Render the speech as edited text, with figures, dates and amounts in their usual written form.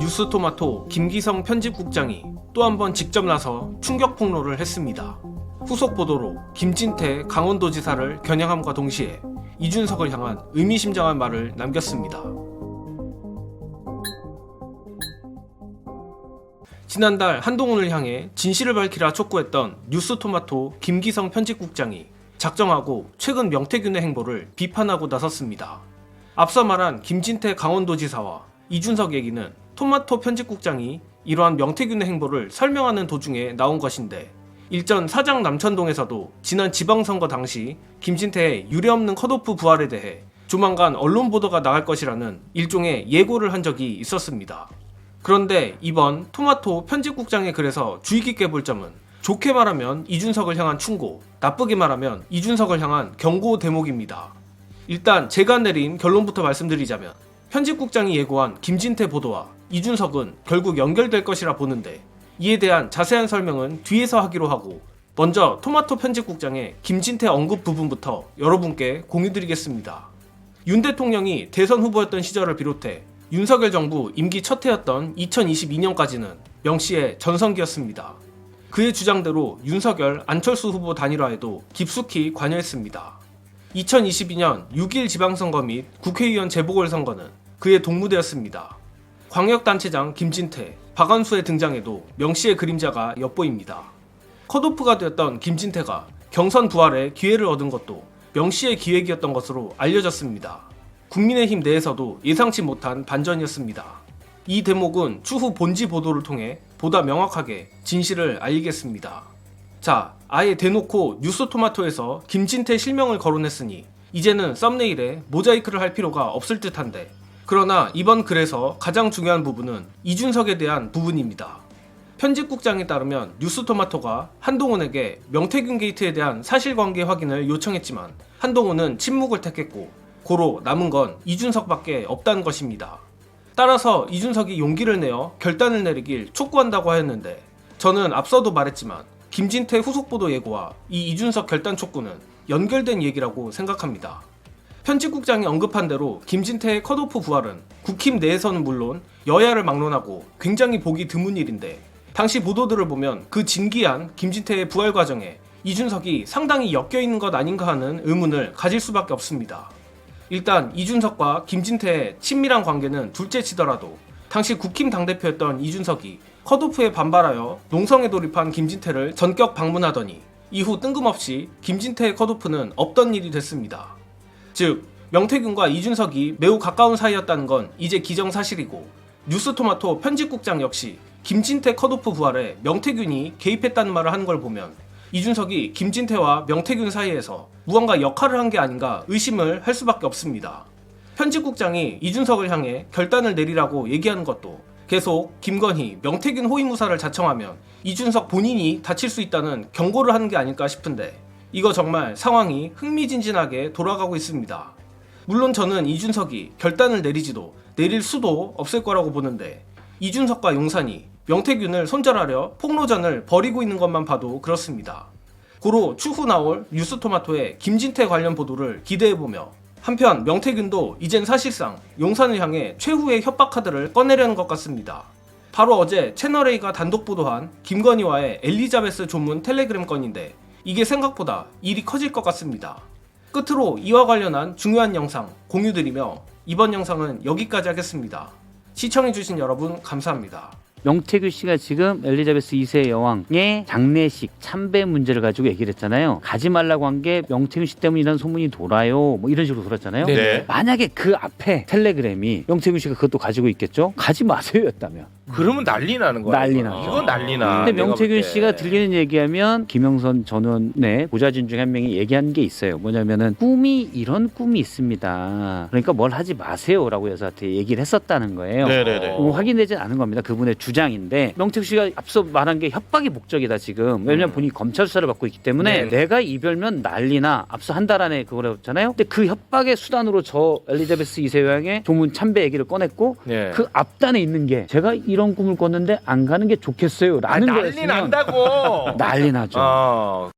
뉴스토마토 김기성 편집국장이 또 한 번 직접 나서 충격 폭로를 했습니다. 후속 보도로 김진태 강원도지사를 겨냥함과 동시에 이준석을 향한 의미심장한 말을 남겼습니다. 지난달 한동훈을 향해 진실을 밝히라 촉구했던 뉴스토마토 김기성 편집국장이 작정하고 최근 명태균의 행보를 비판하고 나섰습니다. 앞서 말한 김진태 강원도지사와 이준석 얘기는 토마토 편집국장이 이러한 명태균의 행보를 설명하는 도중에 나온 것인데, 일전 사장 남천동에서도 지난 지방선거 당시 김진태의 유례없는 컷오프 부활에 대해 조만간 언론 보도가 나갈 것이라는 일종의 예고를 한 적이 있었습니다. 그런데 이번 토마토 편집국장의 글에서 주의 깊게 볼 점은 좋게 말하면 이준석을 향한 충고, 나쁘게 말하면 이준석을 향한 경고 대목입니다. 일단 제가 내린 결론부터 말씀드리자면 편집국장이 예고한 김진태 보도와 이준석은 결국 연결될 것이라 보는데, 이에 대한 자세한 설명은 뒤에서 하기로 하고 먼저 토마토 편집국장의 김진태 언급 부분부터 여러분께 공유드리겠습니다. 윤 대통령이 대선 후보였던 시절을 비롯해 윤석열 정부 임기 첫 해였던 2022년까지는 명씨의 전성기였습니다. 그의 주장대로 윤석열, 안철수 후보 단일화에도 깊숙이 관여했습니다. 2022년 6.1 지방선거 및 국회의원 재보궐선거는 그의 동무대였습니다. 광역단체장 김진태, 박완수의 등장에도 명씨의 그림자가 엿보입니다. 컷오프가 되었던 김진태가 경선 부활에 기회를 얻은 것도 명씨의 기획이었던 것으로 알려졌습니다. 국민의힘 내에서도 예상치 못한 반전이었습니다. 이 대목은 추후 본지 보도를 통해 보다 명확하게 진실을 알리겠습니다. 자, 아예 대놓고 뉴스토마토에서 김진태 실명을 거론했으니 이제는 썸네일에 모자이크를 할 필요가 없을 듯한데, 그러나 이번 글에서 가장 중요한 부분은 이준석에 대한 부분입니다. 편집국장에 따르면 뉴스토마토가 한동훈에게 명태균 게이트에 대한 사실관계 확인을 요청했지만 한동훈은 침묵을 택했고, 고로 남은 건 이준석밖에 없다는 것입니다. 따라서 이준석이 용기를 내어 결단을 내리길 촉구한다고 하였는데, 저는 앞서도 말했지만 김진태 후속보도 예고와 이 이준석 결단 촉구는 연결된 얘기라고 생각합니다. 편집국장이 언급한 대로 김진태의 컷오프 부활은 국힘 내에서는 물론 여야를 막론하고 굉장히 보기 드문 일인데, 당시 보도들을 보면 그 진기한 김진태의 부활 과정에 이준석이 상당히 엮여있는 것 아닌가 하는 의문을 가질 수밖에 없습니다. 일단 이준석과 김진태의 친밀한 관계는 둘째치더라도 당시 국힘 당대표였던 이준석이 컷오프에 반발하여 농성에 돌입한 김진태를 전격 방문하더니 이후 뜬금없이 김진태의 컷오프는 없던 일이 됐습니다. 즉, 명태균과 이준석이 매우 가까운 사이였다는 건 이제 기정사실이고, 뉴스토마토 편집국장 역시 김진태 컷오프 부활에 명태균이 개입했다는 말을 하는 걸 보면 이준석이 김진태와 명태균 사이에서 무언가 역할을 한 게 아닌가 의심을 할 수밖에 없습니다. 편집국장이 이준석을 향해 결단을 내리라고 얘기하는 것도 계속 김건희, 명태균 호위무사를 자청하면 이준석 본인이 다칠 수 있다는 경고를 하는 게 아닐까 싶은데, 이거 정말 상황이 흥미진진하게 돌아가고 있습니다. 물론 저는 이준석이 결단을 내리지도 내릴 수도 없을 거라고 보는데, 이준석과 용산이 명태균을 손절하려 폭로전을 벌이고 있는 것만 봐도 그렇습니다. 고로 추후 나올 뉴스토마토의 김진태 관련 보도를 기대해보며, 한편 명태균도 이젠 사실상 용산을 향해 최후의 협박 카드를 꺼내려는 것 같습니다. 바로 어제 채널A가 단독 보도한 김건희와의 엘리자베스 조문 텔레그램 건인데, 이게 생각보다 일이 커질 것 같습니다. 끝으로 이와 관련한 중요한 영상 공유드리며 이번 영상은 여기까지 하겠습니다. 시청해주신 여러분 감사합니다. 명태균 씨가 지금 엘리자베스 2세 여왕의 장례식 참배 문제를 가지고 얘기를 했잖아요. 가지 말라고 한 게 명태균 씨 때문이라는 소문이 돌아요. 뭐 이런 식으로 돌았잖아요. 네. 만약에 그 앞에 텔레그램이 명태균 씨가 그것도 가지고 있겠죠. 가지 마세요였다면. 그러면 난리 나는 거야. 난리 나죠. 이건 난리 나. 근데 명태균 씨가 들리는 얘기하면 김영선 전 의원의 보좌진 중에 한 명이 얘기한 게 있어요. 뭐냐면은 꿈이 이런 꿈이 있습니다. 그러니까 뭘 하지 마세요라고 여사한테 얘기를 했었다는 거예요. 네네네. 확인되지 않은 겁니다. 그분의 주장인데, 명태균 씨가 앞서 말한 게 협박이 목적이다 지금. 왜냐면 본인이 검찰 수사를 받고 있기 때문에 내가 이별면 난리나, 앞서 한 달 안에 그걸 했잖아요. 근데 그 협박의 수단으로 저 엘리자베스 2세 여왕의 조문 참배 얘기를 꺼냈고, 그 앞단에 있는 게 제가 이런 꿈을 꿨는데 안 가는 게 좋겠어요 라는 난리 거였으면 난다고. 난리 나죠.